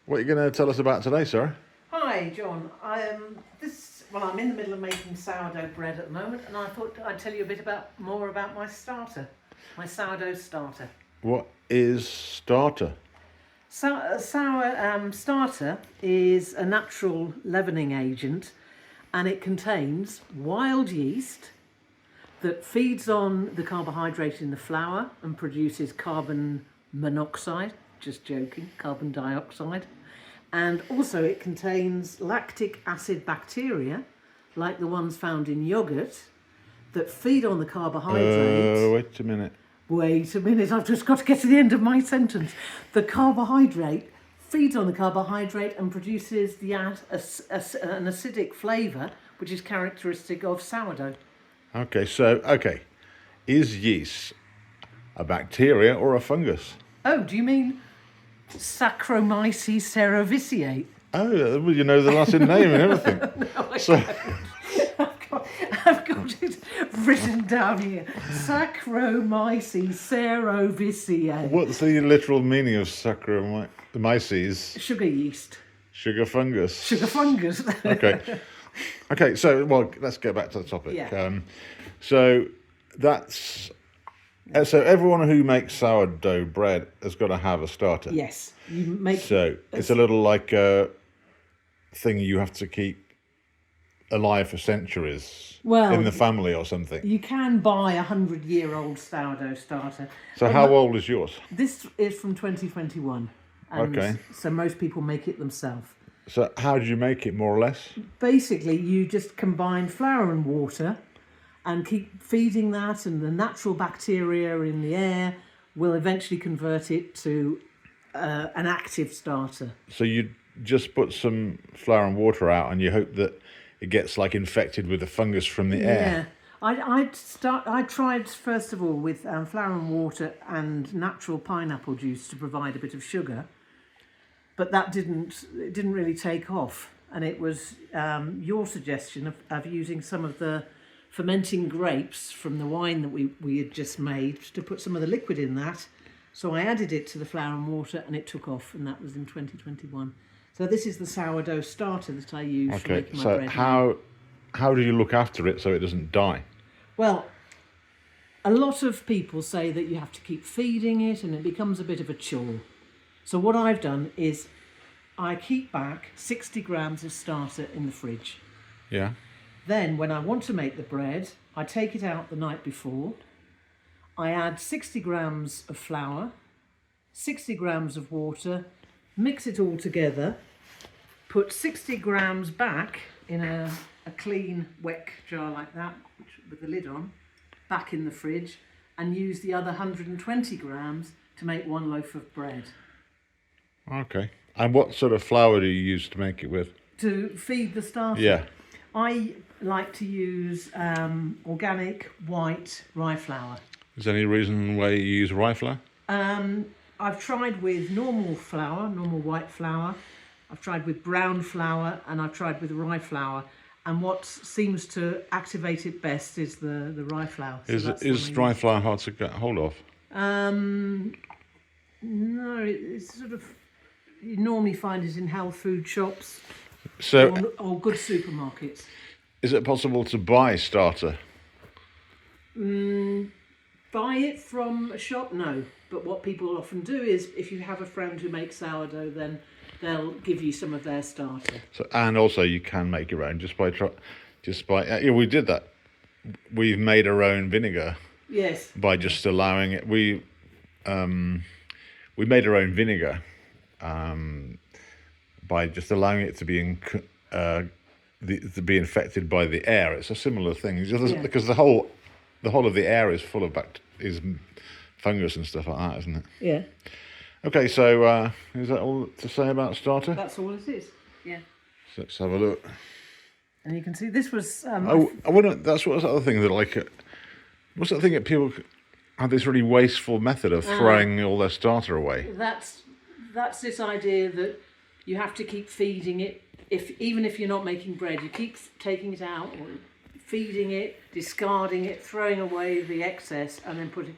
What are you going to tell us about today, Sarah? Hi, John. I'm in the middle of making sourdough bread at the moment, and I thought I'd tell you a bit more about my starter, my sourdough starter. What is starter? Starter is a natural leavening agent, and it contains wild yeast that feeds on the carbohydrate in the flour and produces carbon monoxide. Just joking, carbon dioxide. And also it contains lactic acid bacteria, like the ones found in yoghurt, that feed on the carbohydrate. Wait a minute. Wait a minute, I've just got to get to the end of my sentence. The carbohydrate feeds on the carbohydrate and produces an acidic flavour, which is characteristic of sourdough. Okay. Is yeast a bacteria or a fungus? Oh, do you mean Saccharomyces cerevisiae? Oh, well, you know the Latin name and everything. No, I've got it written down here. Saccharomyces cerevisiae. What's the literal meaning of Saccharomyces? Sugar yeast. Sugar fungus. Sugar fungus. Okay, so, let's get back to the topic. Yeah. So everyone who makes sourdough bread has got to have a starter. Yes. You make. So it's a little like a thing you have to keep alive for centuries in the family or something. You can buy a 100-year-old sourdough starter. So how old is yours? This is from 2021. And Okay. So most people make it themselves. So how do you make it, more or less? Basically, you just combine flour and water and keep feeding that, and the natural bacteria in the air will eventually convert it to an active starter. So you just put some flour and water out and you hope that it gets infected with the fungus from the air. Yeah. I tried first of all with flour and water and natural pineapple juice to provide a bit of sugar, but that didn't really take off. And it was your suggestion of using some of the fermenting grapes from the wine that we had just made to put some of the liquid in that. So I added it to the flour and water and it took off, and that was in 2021. So this is the sourdough starter that I use for making my bread. So how do you look after it so it doesn't die? Well, a lot of people say that you have to keep feeding it and it becomes a bit of a chore. So what I've done is I keep back 60 grams of starter in the fridge. Yeah. Then when I want to make the bread, I take it out the night before. I add 60 grams of flour, 60 grams of water, mix it all together, put 60 grams back in a clean wet jar like that, with the lid on, back in the fridge, and use the other 120 grams to make one loaf of bread. Okay. And what sort of flour do you use to make it with? To feed the starter? Yeah. I like to use organic white rye flour. Is there any reason why you use rye flour? I've tried with normal flour, normal white flour. I've tried with brown flour, and I've tried with rye flour. And what seems to activate it best is the rye flour. So is rye flour hard to get hold of? No, it's sort of, you normally find it in health food shops or good supermarkets. Is it possible to buy starter? Buy it from a shop? No. But what people often do is, if you have a friend who makes sourdough, then they'll give you some of their starter. So, and also you can make your own just by we did that. We've made our own vinegar. Yes. By just allowing it. We made our own vinegar by just allowing it to be to be infected by the air. It's a similar thing, because the whole of the air is full of fungus and stuff like that, isn't it? Yeah. Okay, so is that all to say about starter? That's all it is. Yeah. So let's have a look. And you can see this was. I wouldn't. That's what's the other thing that what's that thing that people have this really wasteful method of throwing all their starter away? That's this idea that you have to keep feeding it. Even if you're not making bread, you keep taking it out, or feeding it, discarding it, throwing away the excess, and then putting.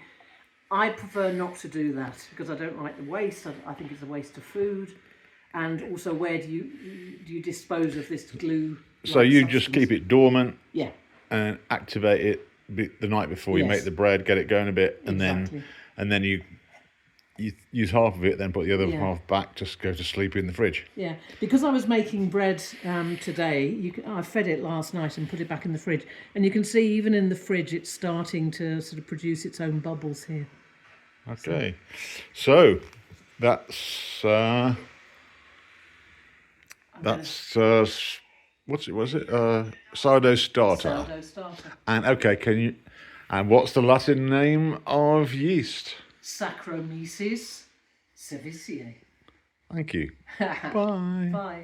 I prefer not to do that because I don't like the waste. I think it's a waste of food. And also, where do you dispose of this glue? So you just keep it dormant Yeah. and activate it the night before you Yes. make the bread, get it going a bit, and Exactly. then you use half of it, then put the other Yeah. half back to go to sleep in the fridge. Yeah, because I was making bread today. I fed it last night and put it back in the fridge, and you can see even in the fridge it's starting to sort of produce its own bubbles here. Okay, so that's what's it? Was it sourdough starter? Sourdough starter. And okay, and what's the Latin name of yeast? Saccharomyces cerevisiae. Thank you. Bye. Bye.